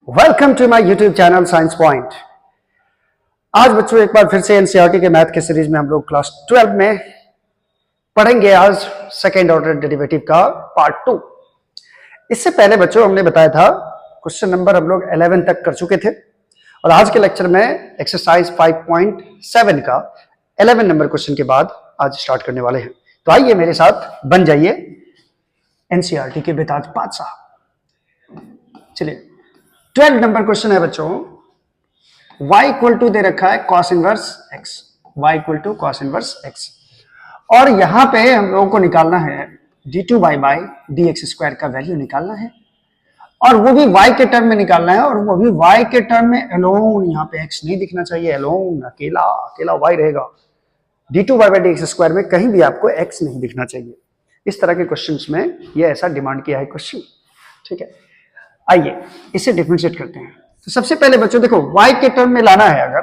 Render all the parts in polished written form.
Welcome to my YouTube channel science point. आज बच्चों एक बार फिर से एनसीईआरटी के मैथ के सीरीज में हम लोग क्लास 12 में पढ़ेंगे आज सेकेंड ऑर्डर डेरिवेटिव का पार्ट 2। इससे पहले बच्चों हमने बताया था क्वेश्चन नंबर हम लोग 11 तक कर चुके थे और आज के लेक्चर में एक्सरसाइज 5.7 का 11 नंबर क्वेश्चन के बाद आज स्टार्ट करने वाले हैं। तो आइए मेरे साथ बन जाइए एनसीईआरटी के बेताज बादशाह। चलिए 12 नंबर क्वेश्चन है बच्चों, y इक्वल टू दे रखा है cos inverse x, y equal to cos inverse x और यहां पे हम लोगों को निकालना है d2y बाई dx स्क्वायर का वैल्यू निकालना है और वो भी y के टर्म में निकालना है और वो भी y के टर्म में अलोन। यहां पे x नहीं दिखना चाहिए, अलोन अकेला अकेला y रहेगा। d2y बाई dx स्क्वायर में कहीं भी आपको x नहीं दिखना चाहिए। इस तरह के क्वेश्चंस में ये ऐसा डिमांड किया है क्वेश्चन, ठीक है। आइए इसे डिफरेंशिएट करते हैं। तो सबसे पहले बच्चों देखो y के टर्म में लाना है अगर,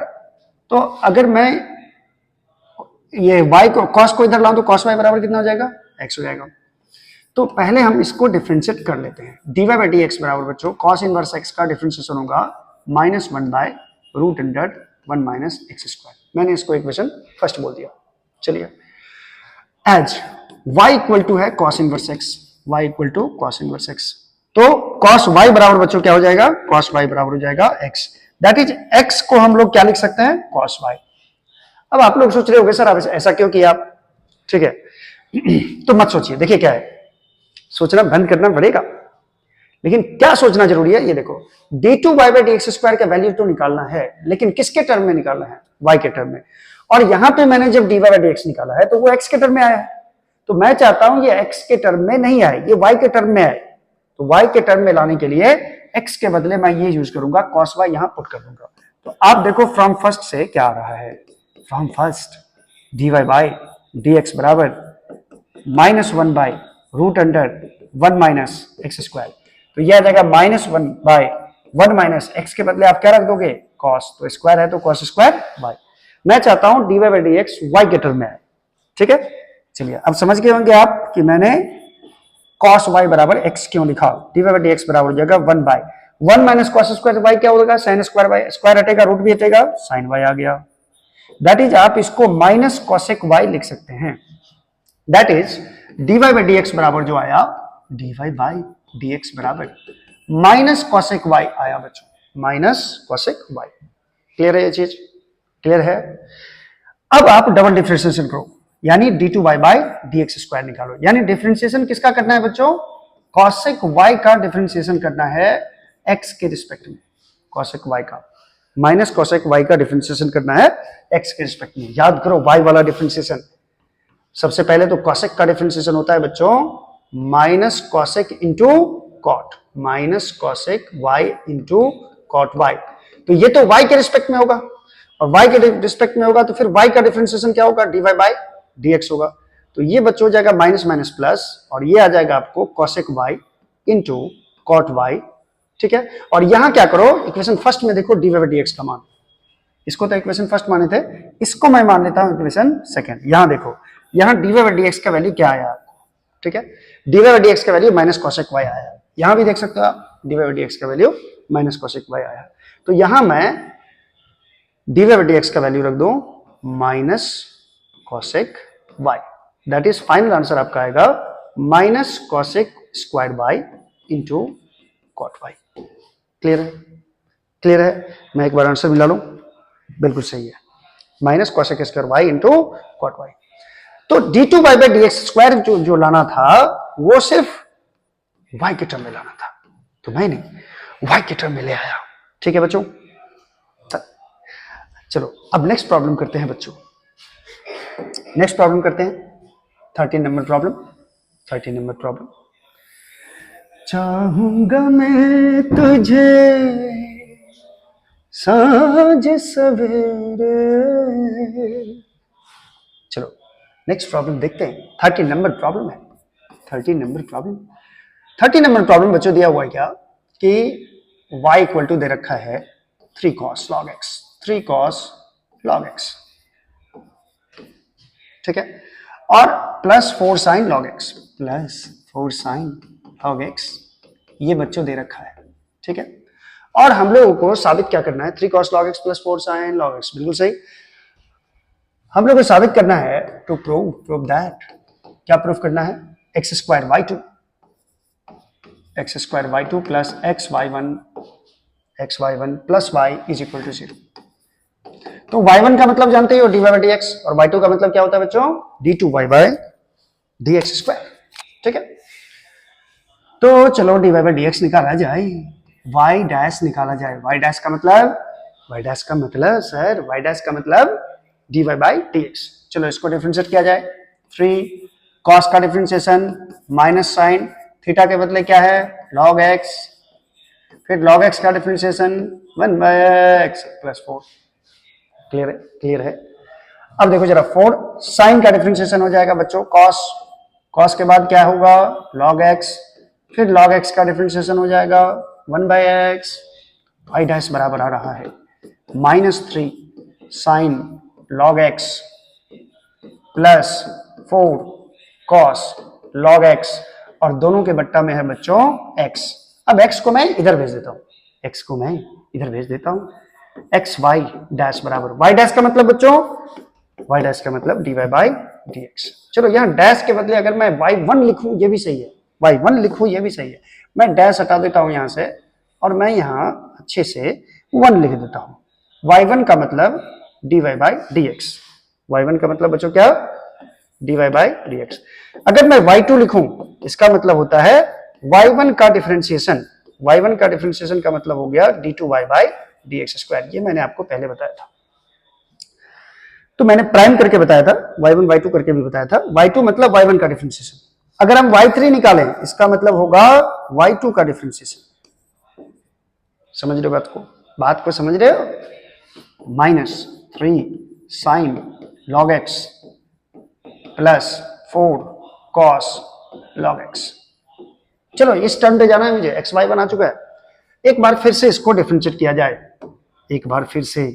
तो अगर मैं ये y को cos को इधर लाऊं तो cos y बराबर कितना हो जाएगा, x हो जाएगा। तो पहले हम इसको डिफरेंशिएट कर लेते हैं। dy बाई dx बराबर बच्चों cos इनवर्स x का डिफरेंशिएशन होगा -1 by root under 1 minus x square. मैंने इसको इक्वेशन फर्स्ट बोल दिया। चलिए एज y इक्वल टू है cos inverse x, y equal to cos inverse x, तो cos y बराबर बच्चों क्या हो जाएगा, cos y बराबर हो जाएगा x। दैट इज x को हम लोग क्या लिख सकते हैं, cos y। अब आप लोग सोच रहे होंगे सर आप ऐसा क्यों किया, ठीक है। तो मत सोचिए, देखिए क्या है, सोचना बंद करना पड़ेगा, लेकिन क्या सोचना जरूरी है ये देखो, d2y बाई dx स्क्वायर का वैल्यू तो निकालना है, लेकिन किसके टर्म में निकालना है, y के टर्म में। और यहां पे मैंने जब dy बाई dx निकाला है तो वो x के टर्म में आया है, तो मैं चाहता हूं ये x के टर्म में नहीं आए, ये y के टर्म में आए। तो y के टर्म में लाने के लिए x के बदले मैं ये यूज करूंगा cos y, यहां पुट कर दूंगा। तो आप देखो फ्रॉम फर्स्ट से क्या आ रहा है, from first dy by dx बराबर -1 by root under 1 minus x square. तो यह आ जाएगा -1 बाई 1 माइनस एक्स के बदले आप क्या रख दोगे, cos, तो स्क्वायर है तो cos स्क्वायर y। मैं चाहता हूं dy बाई dx y के टर्म में आए, ठीक है। चलिए अब समझ गए होंगे आप कि मैंने cos y बराबर x क्यों लिखा। dy बाई dx बराबर हो जाएगा 1 by 1 minus cos square y क्या होगा, sin स्क्वायर y, स्क्वायर हटेगा रूट भी हटेगा, sin y आ गया। दैट इज आप इसको माइनस cosec y लिख सकते हैं। That is dy by dx बराबर जो आया, dy बाई dx बराबर माइनस cosec y आया बच्चों, माइनस cosec y। क्लियर है ये चीज, क्लियर है। अब आप डबल डिफरेंशिएशन करो, यानी d2y बाई dx स्क्वायर निकालो। यानी डिफरेंशिएशन किसका करना है बच्चों, cosec y का डिफरेंशिएशन करना है x के रिस्पेक्ट में, cosec y का, माइनस cosec y का डिफरेंशिएशन करना है x के रिस्पेक्ट में। याद करो y वाला डिफरेंशिएशन, सबसे पहले तो cosec का डिफरेंशिएशन होता है बच्चों minus cosec into cot, minus cosec y into cot y। तो ये तो y के रिस्पेक्ट में होगा और y के रिस्पेक्ट में होगा, तो फिर y का डिफरेंशिएशन क्या होगा, dy बाई dx होगा। तो ये बच्चों हो जाएगा माइनस माइनस प्लस और ये आ जाएगा आपको cosec y into cot y, ठीक है। और यहां क्या करो, इक्वेशन फर्स्ट में देखो dy बाई dx का मान, इसको तो इक्वेशन फर्स्ट माने थे, इसको मैं मान लेता हूं इक्वेशन सेकंड। यहां देखो, यहां dy बाई dx का वैल्यू क्या आया आपको, ठीक है, dy बाई dx का वैल्यू माइनस cosec y आया। यहां भी देख सकते हो आप dy बाई dx का वैल्यू माइनस cosec y आया। तो यहां मैं dy बाई dx का वैल्यू रख दूं minus cosec y। That is final answer आपका आएगा minus cosec square y into cot y। Clear है, क्लियर है। मैं एक बार आंसर मिला लूं, बिल्कुल सही है, minus cosec square y into cot y। तो d2y बाई dx स्क्वायर जो लाना था वो सिर्फ y के टर्म में लाना था, तो मैंने y के टर्म में ले आया, ठीक है बच्चों। चलो अब नेक्स्ट प्रॉब्लम करते हैं बच्चों, नेक्स्ट प्रॉब्लम करते हैं 13 नंबर प्रॉब्लम। 13 नंबर प्रॉब्लम, चाहूंगा मैं तुझे साँझ सवेरे। चलो नेक्स्ट प्रॉब्लम देखते हैं, 13 नंबर प्रॉब्लम है। 13 नंबर प्रॉब्लम, 13 नंबर प्रॉब्लम बच्चों दिया हुआ है क्या कि y इक्वल टू दे रखा है 3 cos log x, 3 cos log x, ठीक है, और plus 4 sin log x, plus 4 sin log x, ये बच्चों दे रखा है, ठीक है। और हम लोगों को साबित क्या करना है, 3 cos log x plus 4 sin log x, बिल्कुल सही। हम लोग को साबित करना है टू प्रूव दैट, क्या प्रूव करना है, x square y two plus x y one plus y is equal to 0। तो y1 का मतलब जानते हो dy बाई डी एक्स, और y2 का मतलब क्या होता है बच्चों, d2y by D x square. ठीक है, तो चलो dy बाई डी एक्स निकाला जाए, y डैश निकाला जाए। y डैश का मतलब सर, y डैश का मतलब dy बाई डी एक्स। चलो इसको डिफरेंशिएट किया जाए, 3 cos का डिफरेंशिएशन माइनस साइन थीटा के बदले क्या है log x, फिर log x का differentiation 1 by x plus 4। Clear है। अब देखो जरा 4 साइन का डिफरेंशिएशन हो जाएगा बच्चों cos के बाद क्या होगा log x, फिर log x का डिफरेंशिएशन हो जाएगा 1 बाई x, y डैश बराबर आ रहा है -3 sine log x plus 4 cos log x, और दोनों के बट्टा में है बच्चों x। अब x को मैं इधर भेज देता हूं, एक्स वाई डैश बराबर y डैश का मतलब बच्चों, y डैश का मतलब dy बाई डी एक्स। चलो यहाँ डैश के बदले अगर मैं y1 लिखूं ये भी सही है, मैं डैश हटा देता हूं यहां से, और मैं यहां अच्छे से 1 लिख देता हूं। y1 का मतलब dy by D x, y1 का मतलब बच्चों क्या, dy बाई डी एक्स। अगर मैं y2 लिखूं इसका मतलब होता है y1 का डिफरेंशिएशन का मतलब हो गया d2y by D x square. ये मैंने आपको पहले बताया था, तो मैंने प्राइम करके बताया था, y1 y2 करके भी बताया था। y2 मतलब y1 का डिफरेंशिएशन। अगर हम y3 निकालें इसका मतलब होगा y2 का डिफरेंशिएशन। समझ रहे हो बात को समझ रहे हो, -3 sine log x plus 4 cos log x। चलो इस टर्म पे जाना है मुझे, एक्स वाई बना चुका है। एक बार फिर से इसको डिफरेंशिएट किया जाए, एक बार फिर से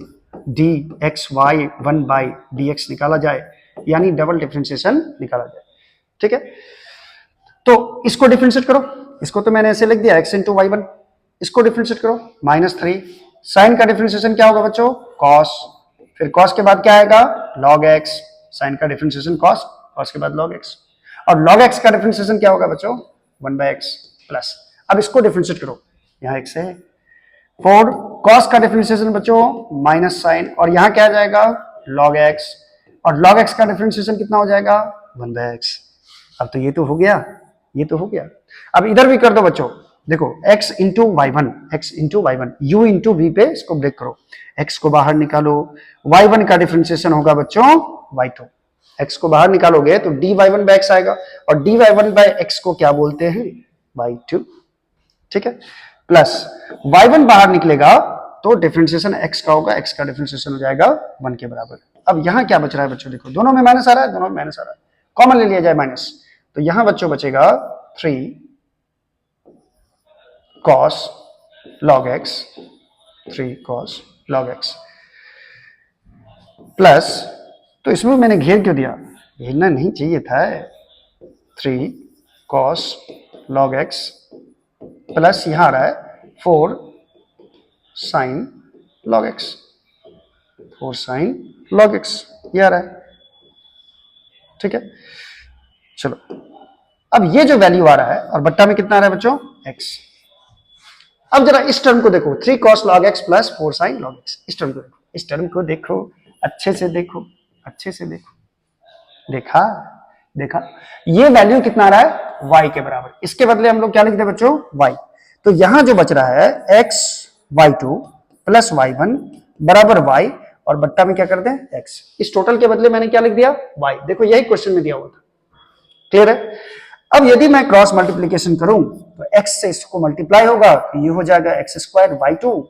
d x y 1 by D x निकाला जाए, यानी डबल डिफरेंशिएशन निकाला जाए। ठीक है, तो इसको डिफरेंशिएट करो, इसको तो मैंने ऐसे लिख दिया x इंटू वाई 1, इसको डिफरेंशिएट करो -3 साइन का डिफरेंशिएशन क्या होगा बच्चों cos, फिर cos के बाद क्या आएगा log x, साइन का डिफरेंशिएशन cos के बाद log x, और log x का डिफरेंशिएशन क्या होगा बच्चों 1 बाई एक्स प्लस। अब इसको डिफरेंशिएट करो, यहाँ x है 4 cos का डिफरेंशिएशन बच्चों माइनस साइन, और यहाँ क्या आ जाएगा log x, और log x का डिफरेंशिएशन कितना हो जाएगा 1 बाई एक्स। अब तो ये तो हो गया, अब इधर भी कर दो बच्चों, देखो x into y one, u into v पे इसको ब्रेक करो, x को बाहर निकालो, y1 का डिफरेंशिएशन होगा बच्चों y2, x को बाहर निकालोगे तो dy1 बाई एक्स आएगा, और dy1 बाई एक्स को क्या बोलते हैं y2। ठीक है, प्लस y1 बाहर निकलेगा तो डिफरेंशिएशन x का होगा, x का डिफरेंशिएशन हो जाएगा 1 के बराबर। अब यहाँ क्या बच रहा है बच्चों, देखो दोनों में माइनस आ रहा है, कॉमन ले लिया जाए माइनस, तो यहां बच्चों बचेगा 3 cos log x प्लस, तो इसमें मैंने घेर क्यों दिया, घेरना नहीं चाहिए था, 3 cos log x प्लस यहां आ रहा है 4 sin log x, ये आ रहा है। ठीक है, चलो अब ये जो वैल्यू आ रहा है और बट्टा में कितना आ रहा है बच्चों x। अब जरा इस टर्म को देखो, 3 cos log x plus 4 sin log x, इस टर्म को देखो, अच्छे से देखो, देखा ये वैल्यू कितना आ रहा है y के बराबर, इसके बदले हम लोग क्या लिखते हैं बच्चों y। तो यहां जो बच रहा है x y2 प्लस y1 बराबर y, और बट्टा में क्या करते हैं x। इस टोटल के बदले मैंने क्या लिख दिया y, देखो यही क्वेश्चन में दिया हुआ था। क्लियर है। अब यदि मैं क्रॉस मल्टीप्लीकेशन करूं तो x से इसको मल्टीप्लाई होगा तो ये हो जाएगा x स्क्वायर y2,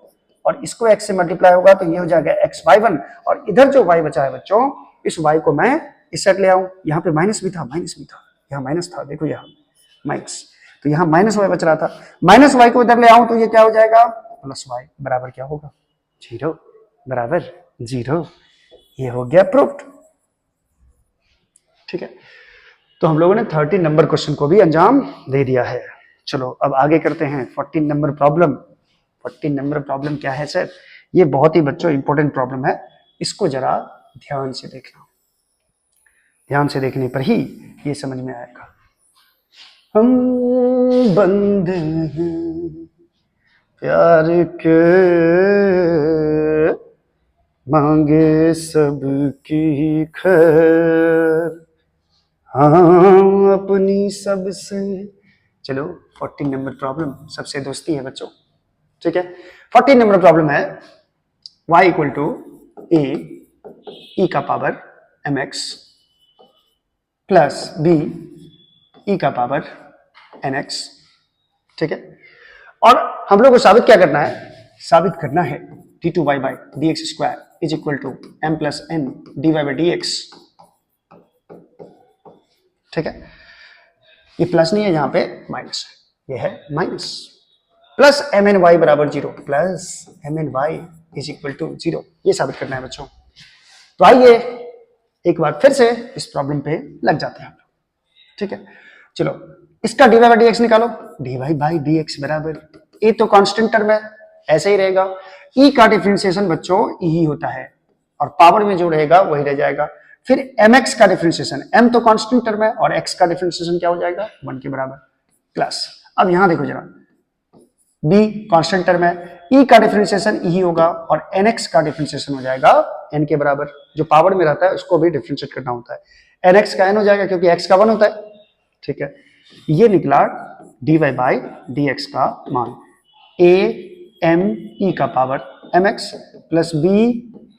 और इसको x से मल्टीप्लाई होगा तो ये हो जाएगा x y1, और इधर जो y बचा है बच्चों इस y को मैं इस साइड ले आऊं, यहाँ पे माइनस भी था, यहाँ माइनस था, देखो यहाँ माइनस, तो यहाँ माइनस y बच रहा था, माइनस y को इधर ले आऊं तो ये क्या हो जाएगा प्लस y बराबर क्या होगा 0, बराबर 0। ये हो गया प्रूव्ड। ठीक है, तो हम लोगों ने 13 नंबर क्वेश्चन को भी अंजाम दे दिया है। चलो अब आगे करते हैं 14 नंबर प्रॉब्लम। 14 नंबर प्रॉब्लम क्या है सर? ये बहुत ही बच्चों इंपॉर्टेंट प्रॉब्लम है, इसको जरा ध्यान से देखना, ध्यान से देखने पर ही ये समझ में आएगा। हम बंदे हैं प्यार के, मांगे सबकी खैर, हाँ अपनी सबसे। चलो 14 नंबर प्रॉब्लम सबसे दोस्ती है बच्चों, ठीक है। 14 नंबर प्रॉब्लम है y equal to a e का power M x plus b e का पावर एन एक्स, ठीक है। और हम लोग को साबित क्या करना है? साबित करना है d two y by D x square is equal to m plus n d Y by D x, ठीक है। ये प्लस नहीं है, यहां पे माइनस है, ये है minus. Plus M N Y बराबर zero, plus M N Y is equal to zero, ये साबित करना है बच्चों। तो आइए एक बार फिर से इस प्रॉब्लम पे लग जाते हैं हम लोग, ठीक है। चलो इसका D Y by D X निकालो, D Y by D x बराबर, ए तो कांस्टेंट टर्म है ऐसे ही रहेगा, ई का डिफरेंशिएशन बच्चों ई ही होता है और पावर में जो रहेगा वही रह जाएगा। फिर mx का डिफरेंशिएशन, m तो कांस्टेंट टर्म है और x का डिफरेंशिएशन क्या हो जाएगा? 1 के बराबर, प्लस। अब यहां देखो जरा, b कांस्टेंट टर्म है, e का डिफरेंशिएशन e ही होगा और nx का डिफरेंशिएशन हो जाएगा n के बराबर, जो पावर में रहता है उसको भी डिफरेंशिएट करना होता है, nx का n हो जाएगा क्योंकि x का 1 होता है, ठीक है। ये निकला dy बाई dx का मान, a m e का power mx plus b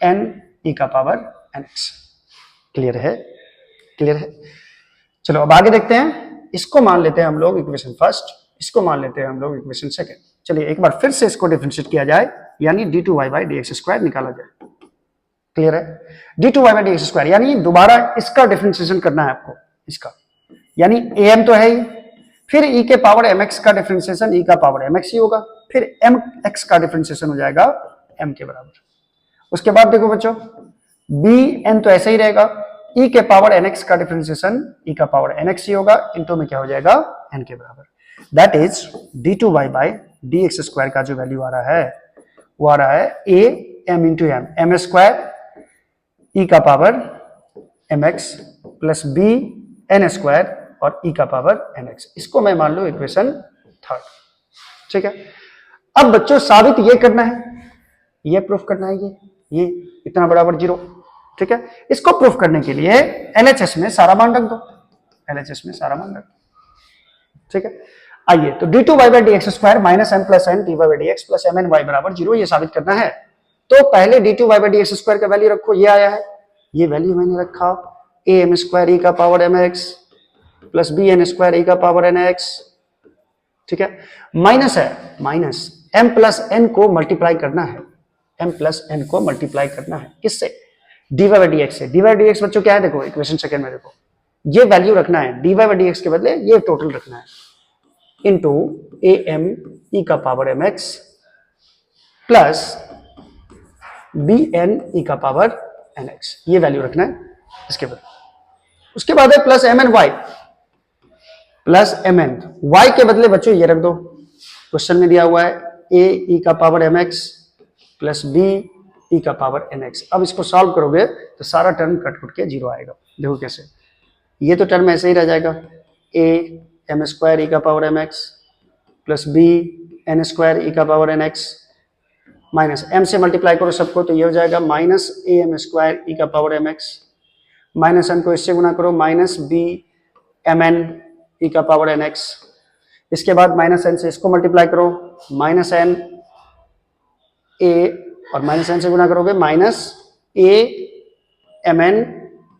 n e का पावर nx। क्लियर है? क्लियर है। चलो अब आगे देखते हैं, इसको मान लेते हैं हम लोग इक्वेशन फर्स्ट, इसको मान लेते हैं हम लोग इक्वेशन सेकंड। चलिए एक बार फिर से इसको डिफरेंशिएट किया जाए, यानी d two y by D x square निकाला जाए। क्लियर है? D two y by D x square, यानी दोबारा इसका डिफरेंशिएशन करना है आपको, इसका, यानी ए एम तो है ही, फिर ई के पावर एम एक्स का डिफरेंशिएशन ई का पावर एम एक्स ही होगा, फिर एम एक्स का डिफरेंशिएशन हो जाएगा एम के बराबर। उसके बाद देखो बच्चों, बी एन तो ऐसे ही रहेगा, ई के पावर एन एक्स का डिफरेंशिएशन ई का पावर एन एक्स ही होगा, इनटू में क्या हो जाएगा? एन के बराबर। That is d two y by D x square का जो वैल्यू आ रहा है वो आ रहा है A M into M, M square E का power M x plus B N square और ई का पावर एन एक्स। इसको मैं मान लू इक्वेशन थर्ड, ठीक है। अब बच्चों साबित ये करना है, ये प्रूफ करना है, ये इतना बराबर जीरो, ठीक है। इसको प्रूफ करने के लिए एलएचएस में सारा मान रख दो, एलएचएस में सारा मान रख दो, ठीक है। आइए तो d two y by D x square minus M plus n d Y by D x plus M N Y बराबर जीरो, ये साबित करना है। तो पहले d two y by D x square का वैल्यू रखो, ये आया है, ये वैल्यू मैंने रखा, ए एम स्क्वायर ई का power M x plus B N square E का पावर एन एक्स, ठीक है। माइनस है, माइनस एम प्लस एन को मल्टीप्लाई करना है, एम प्लस एन को मल्टीप्लाई करना है किससे? D Y by D X से। डी वाई डी एक्स बच्चों क्या है? देखो इक्वेशन सेकंड में देखो, ये वैल्यू रखना है, d Y by D x के बदले ये टोटल रखना है, इंटू ए एम ई का power M x plus B n ई का पावर एन एक्स, ये वैल्यू रखना है इसके बदले। उसके बाद है plus M N y, plus M N y के बदले बच्चों ये रख दो, क्वेश्चन में दिया हुआ है ए ई का power M x plus b e का पावर एन एक्स। अब इसको सॉल्व करोगे तो सारा टर्म कट कट के जीरो आएगा, देखो कैसे, ये तो टर्म ऐसे ही रह जाएगा, ए एम स्क्वायर ई का power M x plus B N square E का power N X, minus M से मल्टीप्लाई करो सबको तो ये हो जाएगा minus A M square E का power M X, minus N को इससे गुना करो माइनस बी एम एन ई का पावर एन एक्स, इसके बाद माइनस एन से इसको मल्टीप्लाई करो, माइनस एन ए और माइनस एन से गुना करोगे माइनस ए एम एन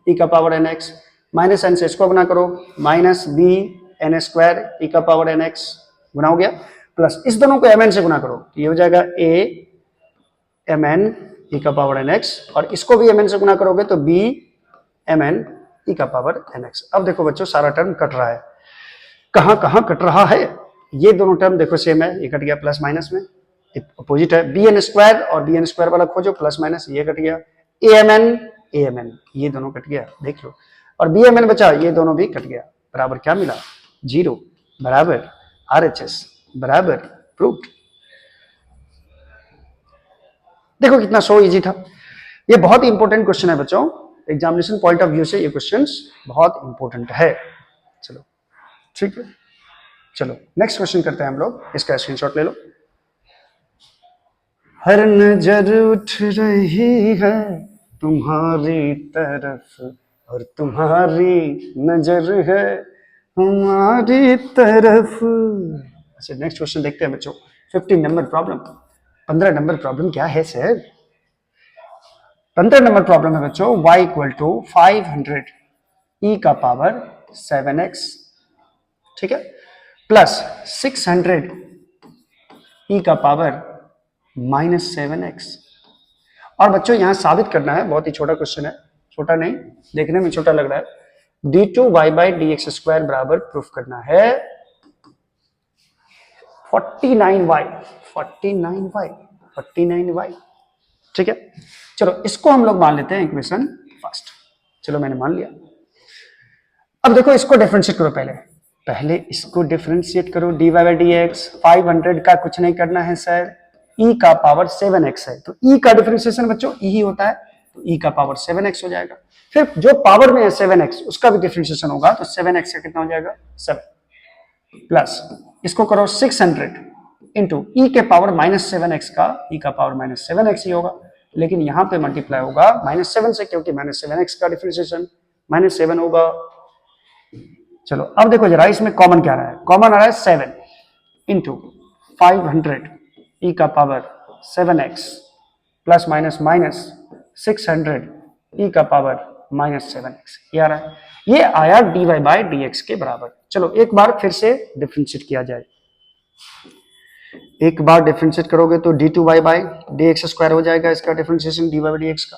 ई का power N X, minus N से इसको गुना करो minus B N square E का पावर एन एक्स, गुना हो गया, प्लस इस दोनों को एम एन से गुना करो तो ये हो जाएगा ए एम एन ई का पावर एन एक्स, और इसको भी एम एन से गुना करोगे तो बी एम एन ई का पावर एन एक्स। अब देखो बच्चों सारा टर्म कट रहा है, कहां कहां कट रहा है? ये दोनों टर्म देखो सेम है, ये कट गया प्लस माइनस में, अपोजिट है, बी एन स्क्वायर और बी एन स्क्वायर वाला खोजो प्लस माइनस, ये कट गया, ए एम एन ये दोनों कट गया, देख लो, और बी एम एन बचा, ये दोनों भी कट गया, बराबर क्या मिला? जीरो, बराबर आर एच एस, बराबर प्रूव्ड। देखो कितना सो इजी था। ये बहुत ही इंपॉर्टेंट क्वेश्चन है बच्चों, एग्जामिनेशन पॉइंट ऑफ व्यू से ये क्वेश्चंस बहुत इंपॉर्टेंट है। चलो ठीक है, चलो नेक्स्ट क्वेश्चन करते हैं हम लोग, इसका स्क्रीनशॉट ले लो। हर नजर उठ रही है तुम्हारी तरफ और तुम्हारी नजर है हमारी तरफ। अच्छा नेक्स्ट क्वेश्चन देखते हैं बच्चों, 15 नंबर प्रॉब्लम। 15 नंबर प्रॉब्लम क्या है सर? 15 नंबर प्रॉब्लम है बच्चों, y इक्वल टू 500 e का पावर 7x, ठीक है, प्लस 600 e का पावर -7x। और बच्चों यहां साबित करना है, बहुत ही छोटा क्वेश्चन है, छोटा नहीं देखने में छोटा लग रहा है, d2y/dx² बराबर प्रूफ करना है 49y 49y, ठीक है। चलो इसको हम लोग मान लेते हैं इक्वेशन फर्स्ट। चलो मैंने मान लिया। अब देखो इसको डिफरेंशिएट करो, पहले इसको डिफरेंशिएट करो, dy/dx 500 का कुछ नहीं करना है सर, e का पावर 7x है, तो e का डिफरेंशिएशन बच्चों e ही होता है, तो e का पावर 7x हो जाएगा। फिर जो पावर में है 7x उसका भी डिफरेंशिएशन होगा, तो 7x का कितना हो जाएगा 7, प्लस इसको करो 600 इंटू e के पावर -7x का e का पावर -7x ही होगा, लेकिन यहां पे मल्टीप्लाई होगा -7 से, क्योंकि -7x का डिफरेंशिएशन -7 होगा। चलो अब देखो जरा इसमें कॉमन क्या रहा है, कॉमन आ रहा है 7 इंटू 500 e का power 7x plus minus 600 e का पावर -7x, ये आ रहा है, ये आया dy/dx के बराबर। चलो एक बार फिर से डिफरेंशिएट किया जाए, एक बार डिफरेंशिएट करोगे तो d2y/dx² हो जाएगा, इसका डिफरेंशिएशन dy/dx का।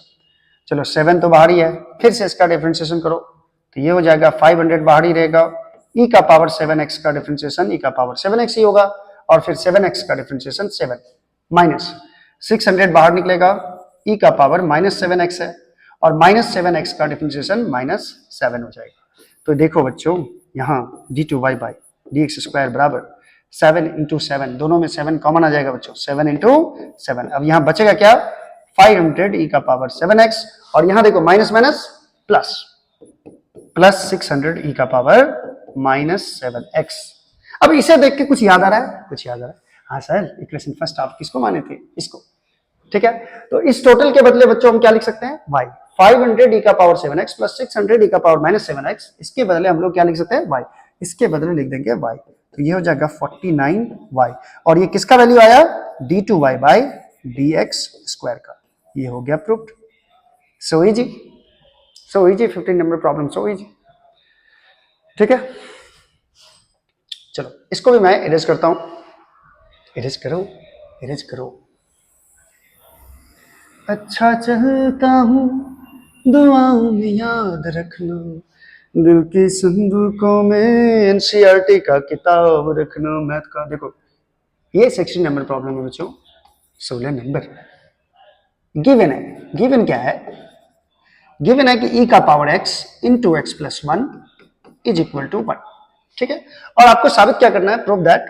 चलो 7 तो बाहर ही है, फिर से इसका डिफरेंशिएशन करो तो ये हो जाएगा 500 बाहर ही रहेगा, e का पावर 7x का डिफरेंशिएशन e का पावर 7x ही होगा, और फिर 7x का डिफरेंशिएशन 7 माइनस 600 बाहर निकलेगा, e का पावर -7x है, और -7x का डिफरेंशिएशन -7 हो जाएगा। तो देखो बच्चों यहाँ d2y/dx² बराबर 7 इंटू 7, दोनों में 7 कॉमन आ जाएगा बच्चों, 7 इंटू 7। अब यहाँ बचेगा क्या, 500 e का पावर 7x, और यहाँ देखो माइनस माइनस प्लस 600 e का पावर -7x। अब इसे देख के कुछ याद आ रहा है, कुछ याद आ रहा है, हाँ सर इक्वेशन फर्स्ट आप किसको माने थे, इसको, ठीक है। तो इस टोटल के बदले बच्चों हम क्या लिख सकते हैं, y 500 e का पावर 7x प्लस 600 e का पावर -7x, इसके बदले हम लोग क्या लिख सकते हैं, y, इसके बदले लिख देंगे y, तो ये हो जाएगा 49y, और ये किसका वैल्यू आया, d2y/dx² का, ये हो गया proofed. So easy 15 number problem, so easy, ठीक है। चलो इसको भी मैं इरेज करता हूं, इरेज करो। अच्छा चलता हूं दुआओं में याद रखना, दिल की संदूकों में एनसीईआरटी का किताब रखना, मैथ का। देखो ये 16 नंबर प्रॉब्लम है बच्चों, 16 नंबर गिवन है। गिवन क्या है, गिवन है कि e का power x into x plus 1 is equal to 1, ठीक है। और आपको साबित क्या करना है, प्रूव दैट,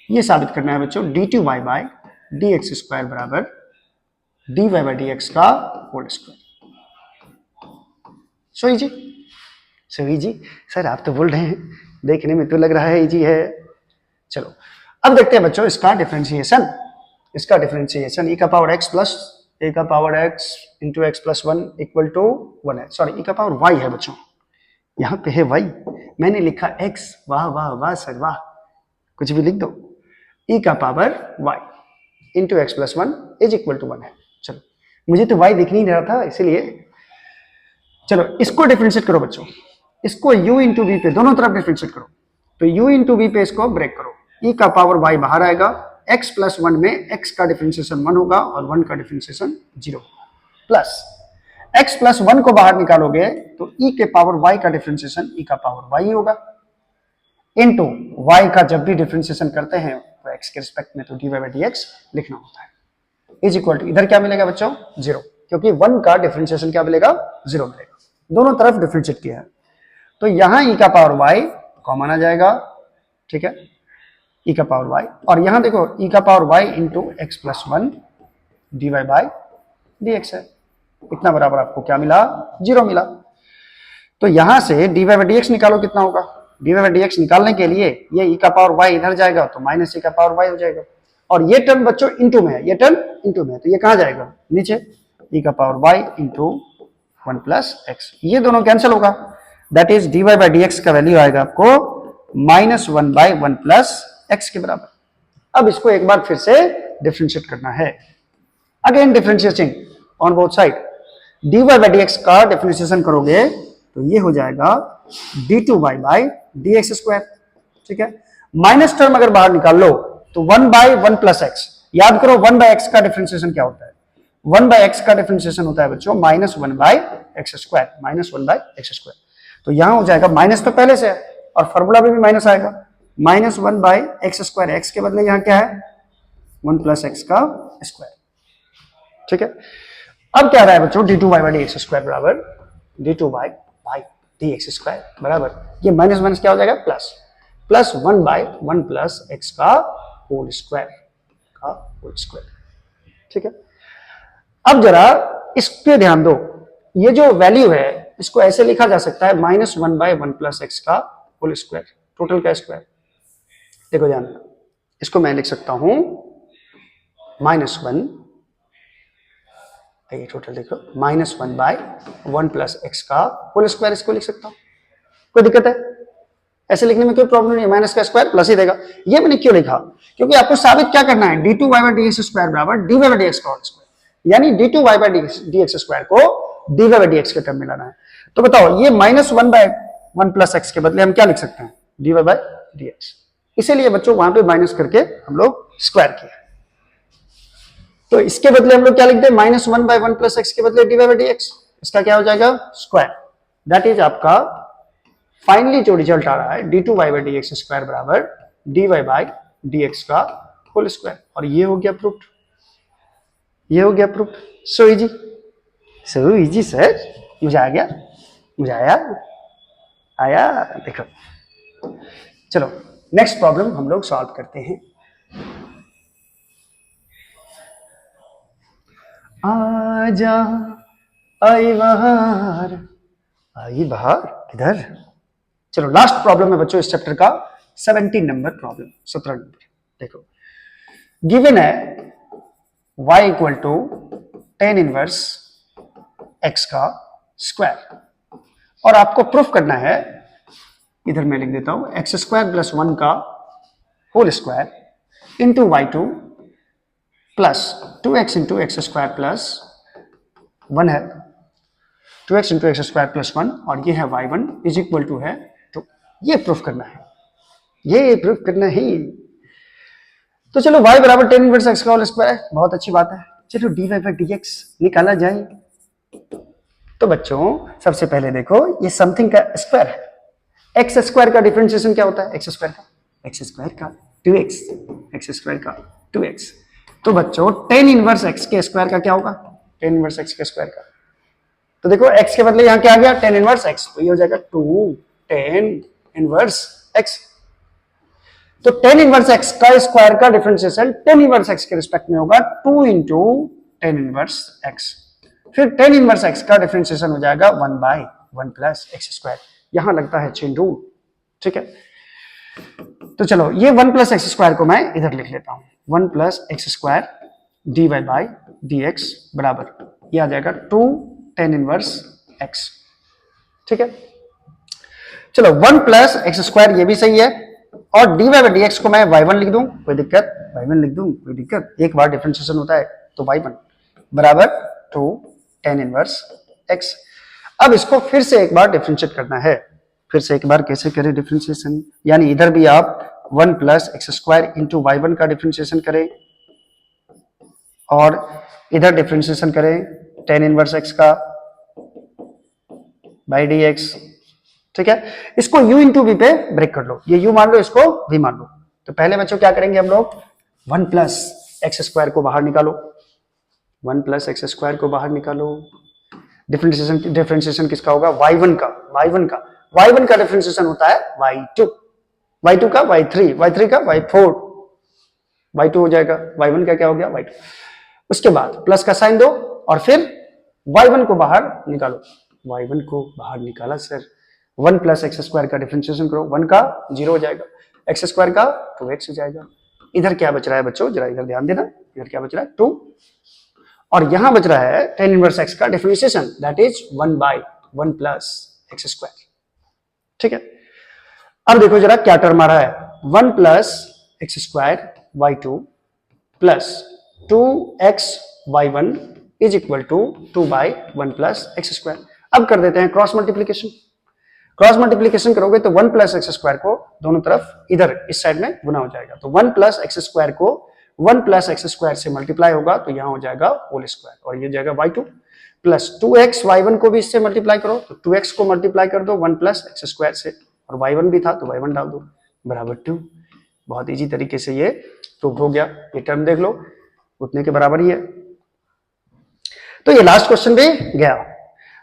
ये साबित करना है बच्चों d2y/dx² बराबर dy/dx का whole square. So easy sir, आप तो बोल रहे हैं, देखने में तो लग रहा है इजी है। चलो अब देखते हैं बच्चों इसका डिफरेंशिएशन, e का पावर x प्लस a का power x into x plus 1 equal to 1 है, सॉरी e का पावर y है बच्चों, यहाँ पे है y, मैंने लिखा x, वाह वाह वाह सर वाह, कुछ भी लिख दो, e का power y into x plus 1 is equal to 1 है। चलो मुझे तो y दिख नहीं रहा था इसीलिए, चलो इसको डिफरेंशिएट करो बच्चों, इसको u इंटू v पे दोनों तरफ डिफरेंशिएट करो, तो u इंटू v पे इसको ब्रेक करो, e का पावर y बाहर आएगा, x प्लस 1 में x का डिफरेंशिएशन 1 होगा और 1 का डिफरेंशिएशन 0, प्लस x प्लस 1 को बाहर निकालोगे तो e के पावर y का डिफरेंशिएशन e का पावर y होगा, इनटू y का जब भी डिफरेंशिएशन करते हैं तो x के रिस्पेक्ट में तो dy/dx लिखना होता है, इज इक्वल टू, इधर क्या मिलेगा बच्चों 0, क्योंकि 1 का डिफरेंशिएशन क्या मिलेगा 0 मिलेगा, दोनों तरफ डिफरेंशिएट किया है, तो यहां e का पावर y कॉमन आ जाएगा, ठीक है, e का पावर y, और यहां देखो e का power y into x plus 1 dy by dx है। इतना बराबर आपको क्या मिला? 0 मिला। तो यहां से dy बाई dx निकालो, कितना होगा? dy बाई dx निकालने के लिए ये e का पावर y इधर जाएगा तो माइनस e का पावर y हो जाएगा, और ये टर्म बच्चों इंटू में है, ये टर्म इंटू में है, तो ये कहां जाएगा? नीचे। e का power y into 1 plus x, ये दोनों कैंसिल होगा। That is dy by dx का वैल्यू आएगा आपको -1 बाई 1 प्लस एक्स के बराबर। अब इसको एक बार फिर से डिफरेंशिएट करना है। Again differentiating on both side. dy by dx का डिफरेंशिएशन करोगे तो ये हो जाएगा d2y बाई dx स्क्वायर। ठीक है, माइनस टर्म अगर बाहर निकाल लो तो 1 बाई 1 प्लस एक्स। याद करो 1 बाई एक्स का डिफरेंशिएशन क्या होता है? 1 बाई एक्स का डिफरेंशिएशन होता है बच्चों -1 by x square, -1 by x square. तो यहां हो जाएगा, माइनस तो पहले से है और फॉर्मूला में भी माइनस आएगा, -1 बाई एक्स स्क्वायर। एक्स के बदले यहां क्या है? 1 प्लस एक्स का स्क्वायर। ठीक है, अब क्या रहा है बच्चों? d2y बाई dx स्क्वायर बराबर d2y बाई dx स्क्वायर बराबर, ये माइनस माइनस क्या हो जाएगा? Plus, plus 1 by 1 plus x का होल स्क्वायर का होल स्क्वायर। ठीक है, अब जरा इस पे ध्यान दो, ये जो वैल्यू है इसको ऐसे लिखा जा सकता है -1 बाई 1 प्लस एक्स का होल स्क्वायर, टोटल का स्क्वायर। देखो ध्यान, इसको मैं लिख सकता हूं -1, ये टोटल देखो -1 बाई 1 प्लस एक्स का होल स्क्वायर, इसको लिख सकता हूं। कोई दिक्कत है? ऐसे लिखने में कोई प्रॉब्लम नहीं है, माइनस का स्क्वायर प्लस ही देगा। ये मैंने क्यों लिखा? क्योंकि आपको साबित क्या करना है? d2y बाई dx स्क्वायर बराबर dy बाई dx का होल स्क्वायर, यानी d2y बाई dx स्क्वायर को dy बाई dx के टर्म में लाना है। तो बताओ, ये -1 बाई 1 प्लस एक्स के बदले हम क्या लिख सकते हैं? dy by dx। इसीलिए बच्चों वहां पे माइनस करके हम लोग स्क्वायर किया। तो इसके बदले हम लोग क्या लिखते हैं? -1 बाई 1 प्लस एक्स के बदले dy बाई dx। इसका क्या हो जाएगा? स्क्वायर। दैट इज आपका फाइनली जो रिजल्ट आ रहा है d2y बाई dx स्क्वायर बराबर dy बाई dx का होल स्क्वायर। और ये हो गया प्रूफ, ये हो गया प्रूफ। सो इजी, सो इजी सर, मजा आ गया, मजा आया, आया। देखो, चलो नेक्स्ट प्रॉब्लम हम लोग सॉल्व करते हैं। आजा आई बहार, आई बहार किधर? चलो लास्ट प्रॉब्लम है बच्चों इस चैप्टर का, 17 नंबर प्रॉब्लम, 17 नंबर। देखो, गिवन है y equal to tan inverse x का स्क्वायर, और आपको प्रूफ करना है, इधर मैं लिख देता हूं, एक्स स्क्वायर प्लस 1 का whole square into y2 plus 2x into x square plus 1 है, 2x into x square plus 1, और ये है y1 इज इक्वल टू है, तो ये प्रूफ करना है, ये प्रूफ करना है। तो चलो y बराबर tan इनवर्स x का होल स्क्वायर है, बहुत अच्छी बात है। चलो dy बाई dx निकाला जाए। तो बच्चों सबसे पहले देखो, ये समथिंग का स्क्वायर है, एक्स स्क्वायर का डिफरेंशिएशन क्या होता है? एक्स स्क्वायर का 2x, एक्स स्क्वायर का 2x। तो बच्चों tan इनवर्स x के स्क्वायर का क्या होगा? tan इनवर्स x के स्क्वायर का, तो देखो x के बदले यहां क्या आ गया? tan इनवर्स x, तो ये हो जाएगा 2 tan इनवर्स x। तो tan इनवर्स x का स्क्वायर का डिफरेंशिएशन tan इनवर्स x के रिस्पेक्ट में होगा 2 इंटू tan इनवर्स x। फिर tan इनवर्स x का डिफरेंशिएशन हो जाएगा 1 बाई 1 प्लस एक्स स्क्वायर। यहां लगता है चेन रूल, ठीक है। तो चलो ये 1 प्लस एक्स स्क्वायर को मैं इधर लिख लेता हूं, 1 plus x square d Y by D x बराबर ये आ जाएगा 2 tan इनवर्स x, ठीक है। चलो 1 प्लस एक्स स्क्वायर ये भी सही है, और d Y by D x को मैं y1 लिख दूं, कोई दिक्कत? y1 लिख दूं, कोई दिक्कत? एक बार डिफरेंशिएशन होता है तो y1 बराबर 2 tan इनवर्स x। अब इसको फिर से एक बार डिफरेंशिएट करना है, फिर से एक बार कैसे करें डिफरेंशिएशन? यानी इधर भी आप 1 plus x square into y1 का डिफरेंशिएशन करें, और इधर डिफरेंशिएशन करें tan इनवर्स x का बाई डी एक्स, ठीक है। इसको u इंटू वी पे ब्रेक कर लो, ये u मान लो, इसको v मान लो। तो पहले बच्चों क्या करेंगे हम लोग? 1 प्लस एक्स स्क्वायर को बाहर निकालो, 1 प्लस एक्स स्क्वायर को बाहर निकालो। डिफरेंशिएशन किसका होगा? y1 का, y1 का डिफरेंशिएशन होता है y2 का y3 का y4, y2 हो जाएगा, y1 का क्या हो गया? y2। उसके बाद प्लस का साइन दो और फिर y1 को बाहर निकालो। y1 को बाहर निकाला सर, 1 प्लस एक्स स्क्वायर का डिफरेंशिएशन करो, 1 का 0 हो जाएगा, एक्स स्क्वायर का 2x हो जाएगा। इधर क्या बच रहा है बच्चों, जरा इधर ध्यान देना, इधर क्या बच रहा है 2, और यहां बच रहा है tan इनवर्स x का differentiation, that is 1/1 plus x square. ठीक है, अब देखो जरा क्या टर्म आ रहा है, 1 plus x square y2 plus 2x y1 is equal to 2/1 plus x square. अब कर देते हैं क्रॉस मल्टीप्लीकेशन। क्रॉस मल्टीप्लीकेशन करोगे तो 1 प्लस एक्स स्क्वायर को दोनों तरफ इधर इस साइड में गुना हो जाएगा, तो 1 प्लस एक्स स्क्वायर को 1 प्लस एक्स स्क्वायर से मल्टीप्लाई होगा तो यहां हो जाएगा होल स्क्वायर, और ये जाएगा y2 प्लस 2x y1 को भी इससे मल्टीप्लाई करो तो 2x को मल्टीप्लाई कर दो 1 प्लस एक्स स्क्वायर से, और y1 भी था तो y1 डाल दो बराबर 2। बहुत इजी तरीके से ये प्रूव हो गया, ये टर्म देख लो उतने के बराबर ही है। तो ये लास्ट क्वेश्चन भी गया।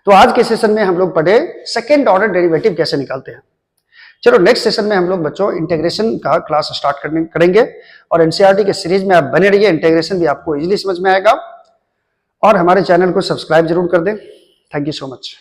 तो आज के सेशन में हम लोग पढ़े सेकंड ऑर्डर डेरिवेटिव कैसे निकालते हैं। चलो नेक्स्ट सेशन में हम लोग बच्चों इंटीग्रेशन का क्लास स्टार्ट करेंगे, और एनसीईआरटी के सीरीज में आप बने रहिए, इंटीग्रेशन भी आपको इजीली समझ में आएगा, और हमारे चैनल को सब्सक्राइब जरूर कर दें। Thank you so much.